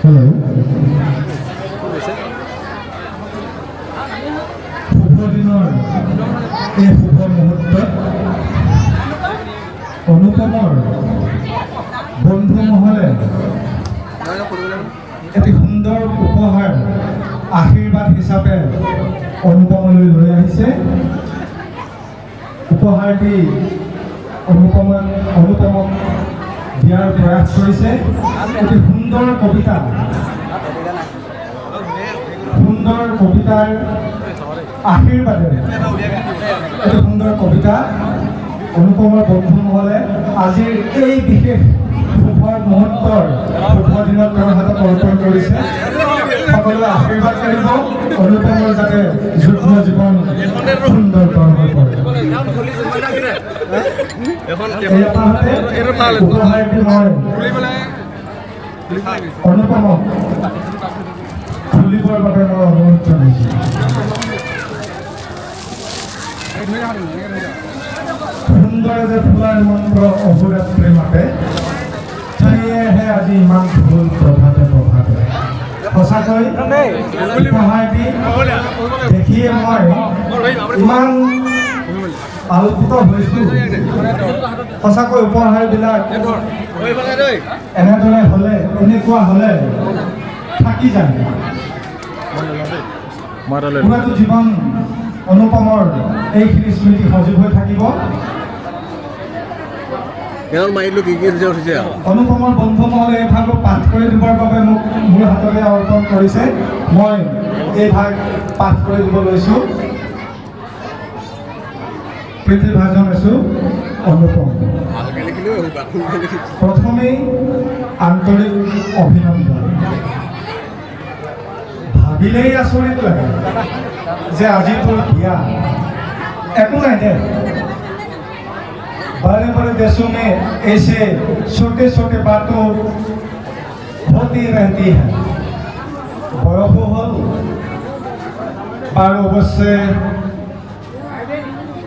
Hello', শুভ দিনৰ এই শুভ মুহূৰ্তত অনুপমৰ বন্ধু মহলে এটি সুন্দৰ উপহাৰ আশীৰ্বাদ হিচাপে অনুপমলৈ লৈ আহিছে। উপহাৰটি অনুপমক দিয়াৰ প্ৰয়াস কৰিছে। এটি সুন্দৰ কবিতাৰ আশীৰ্বাদেৰে এটি সুন্দৰ কবিতা অনুপমৰ বন্ধু মহলে আজিৰ এই বিশেষ শুভ মুহূৰ্তৰ শুভ দিনত তেওঁৰ হাতত অৰ্পণ কৰিছে। সকলোৱে আশীৰ্বাদ কৰিব অনুপমৰ যাতে যুগ্ম জীৱন সুন্দৰতৰ হৈ পৰে। উপহাৰটি মই অনুপমক খুলিবৰ বাবে মই অনুৰোধ জনাইছোঁ। সুন্দৰে যে ফুলাৰ মন্ত্ৰ অহোৰাত্ৰি মাতে, সেয়েহে আজি ইমান ফুল প্ৰভাতে প্ৰভাতে। সঁচাকৈ উপহাৰটি দেখিয়ে মই ইমান আলোকিত হৈছোঁ। সঁচাকৈ উপহাৰবিলাক এনেদৰে হ'লে, এনেকুৱা হ'লে থাকি যায়। পুৰাটো জীৱন অনুপমৰ এইখিনি স্মৃতি সজীৱ হৈ থাকিব। অনুপমৰ বন্ধু মহলে এই ভাগটো পাঠ কৰি দিবৰ বাবে মোক মোৰ হাততে অৰ্পণ কৰিছে। মই এই ভাগ পাঠ কৰি দিব লৈছোঁ। পৃথিৱীভাজন আছোঁ অনুপম। প্ৰথমেই আন্তৰিক অভিনন্দন। ভাবিলেই আচৰিত লাগে যে আজি তোৰ বিয়া। একো নাই দে, बड़े बड़े देशों में ऐसे छोटे छोटे बातों होती रहती है। बयसो हल और अवश्य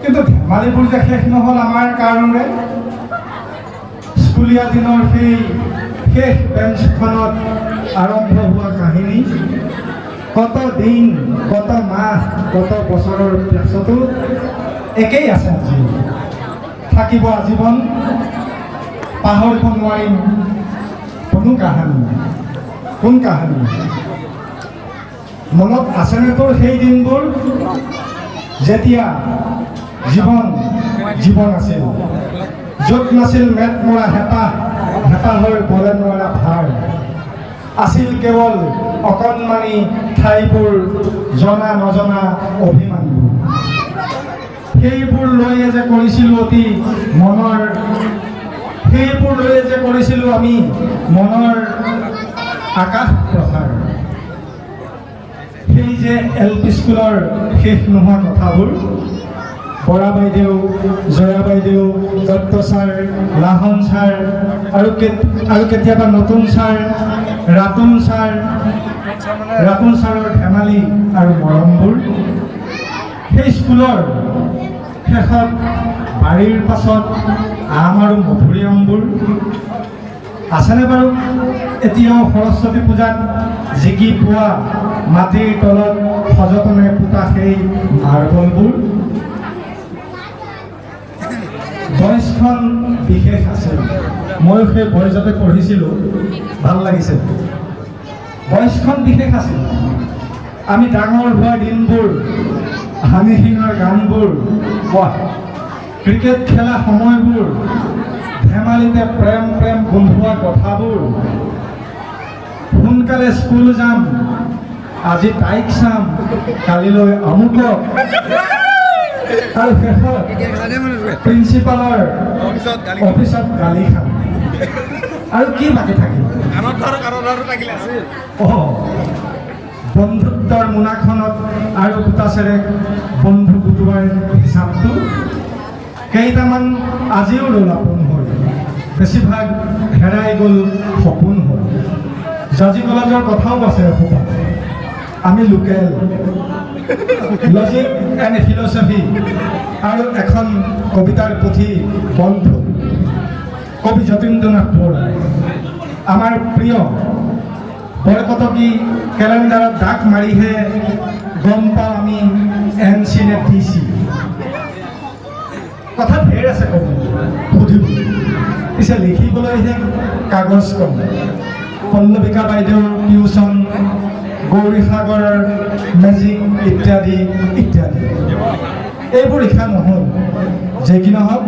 কিন্তু ধেমালিবোৰ যে শেষ নহ'ল আমাৰ কাৰণে। স্কুলীয়া দিনৰ সেই শেষ বেঞ্চখনত আৰম্ভ হোৱা কাহিনী কত দিন, কত মাহ, কত বছৰৰ পিছতো একেই আছে। আজি থাকিব আজীৱন, পাহৰিব নোৱাৰিম কোনো কাহানী। কোন কাহানী মনত আছেনে তোৰ সেই দিনবোৰ যেতিয়া জীৱন আছিল, য'ত নাছিল মেট মৰা হেঁপাহৰ বলে নোৱাৰা ভাৰ, আছিল কেৱল অকণমানি ঠাইবোৰ, জনা নজনা অভিমানবোৰ। সেইবোৰ লৈয়ে যে কৰিছিলোঁ অতি মনৰ, সেইবোৰ লৈয়ে যে কৰিছিলোঁ আমি মনৰ আকাশ প্ৰসাৰ। সেই যে LP স্কুলৰ শেষ নোহোৱা কথাবোৰ, বৰা বাইদেউ, জয়া বাইদেউ, দত্ত ছাৰ, লাহন ছাৰ আৰু কেতিয়াবা নতুন ছাৰ, ৰাতুল ছাৰৰ ধেমালি আৰু মৰমবোৰ। সেই স্কুলৰ শেষত বাৰীৰ পাছত আম আৰু মধুৰিআমবোৰ আছেনে বাৰু এতিয়াও? সৰস্বতী পূজাত জিকি পোৱা মাটিৰ তলত সযতনে পোতা সেই মাৰ্বলবোৰ। বয়সখন বিশেষ আছিল। ময়ো সেই বয়সতে পঢ়িছিলোঁ, ভাল লাগিছিল। বয়সখন বিশেষ আছিল। আমি ডাঙৰ হোৱা দিনবোৰ, হানি সিঙৰ গানবোৰ, ক্ৰিকেট খেলা সময়বোৰ, ধেমালিতে প্ৰেম গোন্ধোৱা কথাবোৰ, সোনকালে স্কুল যাম, আজি তাইক চাম, কালিলৈ আমুকক, আৰু শেষত প্ৰিন্সিপালৰ অফিচত গালি খাম। আৰু কি বাকী থাকিল? বন্ধুত্বৰ মোনাখনত আৰু গোটাচেৰেক বন্ধু গোটোৱাৰ হিচাপটো কেইটামান আজিও ৰ'ল আপোন হ'ল, বেছিভাগ হেৰাই গ'ল সপোন হ'ল। জাজি কলেজৰ কথাও আছে এসোপা। আমি লোকেল, লজিক এণ্ড ফিলচফি আৰু এখন কবিতাৰ পুথি বন্ধু, কবি যতীন্দ্ৰনাথ বৰাই। আমাৰ প্ৰিয় বৰকটকী কেলেণ্ডাৰত দাগ মাৰিহে গম পাওঁ আমি NC নে DC। কথা ঢেৰ আছে ক'বলৈ সুধিব, পিছে লিখিবলৈহে কাগজ কম। পল্লৱিকা বাইদেউৰ টিউচন, গৌৰী সাগৰৰ মেজিক ইত্যাদি ইত্যাদি। এইবোৰ লিখা নহ'ল। যে কি নহওক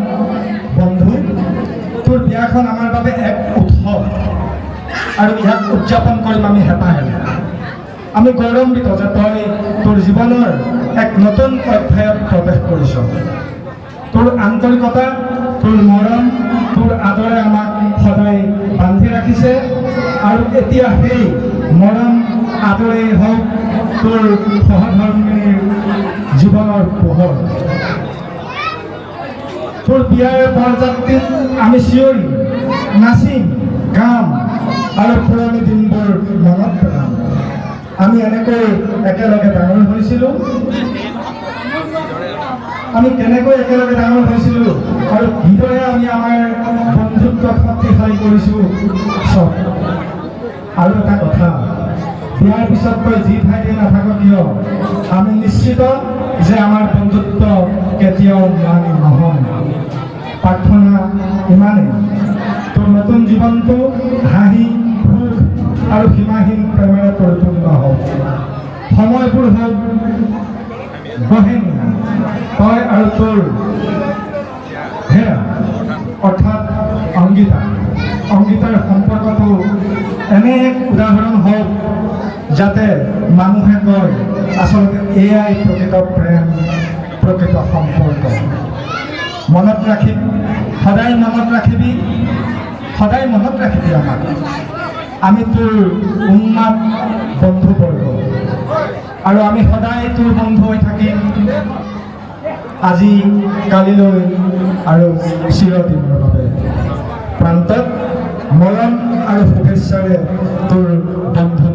বন্ধু, তোৰ বিয়াখন আমাৰ বাবে এক উৎসৱ আৰু ইয়াক উদযাপন কৰিম আমি হেঁপাহেৰে। আমি গৌৰৱান্বিত যে তই তোৰ জীৱনৰ এক নতুন অধ্যায়ত প্ৰৱেশ কৰিছ। তোৰ আন্তৰিকতা, তোৰ মৰম, তোৰ আদৰে আমাক সদায় বান্ধি ৰাখিছে আৰু এতিয়া সেই মৰম আদৰেই হওক তোৰ সহধৰ্মিনীৰ জীৱনৰ পোহৰ। তোৰ বিয়াৰ বৰযাত্ৰীত আমি চিঞৰিম, নাচিম, গাম আৰু পুৰণি দিনবোৰ মনত পেলাম। আমি এনেকৈ একেলগে ডাঙৰ হৈছিলোঁ, আমি কেনেকৈ একেলগে ডাঙৰ হৈছিলোঁ আৰু কিদৰে আমি আমাৰ বন্ধুত্ব শক্তিশালী কৰিছোঁ চব। আৰু এটা কথা, বিয়াৰ পিছত তই যি ঠাইতে নাথাক কিয়, আমি নিশ্চিত যে আমাৰ বন্ধুত্ব কেতিয়াও ম্লানি নহয়। প্ৰাৰ্থনা ইমানেই, তোৰ নতুন জীৱনটো হাঁহি, সুখ আৰু সীমাহীন প্ৰেমেৰে পৰিপূৰ্ণ হওক। সময়বোৰ হওক গহেনীয়া, তই আৰু তোৰ হেৰা অৰ্থাৎ অংগীতাৰ সম্পৰ্কটো এনে এক উদাহৰণ হওক যাতে মানুহে কয় আচলতে এয়াই প্ৰকৃত প্ৰেম, প্ৰকৃত সম্পৰ্ক। মনত ৰাখিবি, সদায় মনত ৰাখিবি, সদায় মনত ৰাখিবি আমাক। আমি তোৰ উন্মাদ বন্ধুবৰ্গ আৰু আমি সদায় তোৰ বন্ধু হৈ থাকিম, আজি কালিলৈ আৰু চিৰদিনৰ বাবে। প্ৰান্তত মৰম আৰু শুভেচ্ছাৰে তোৰ বন্ধু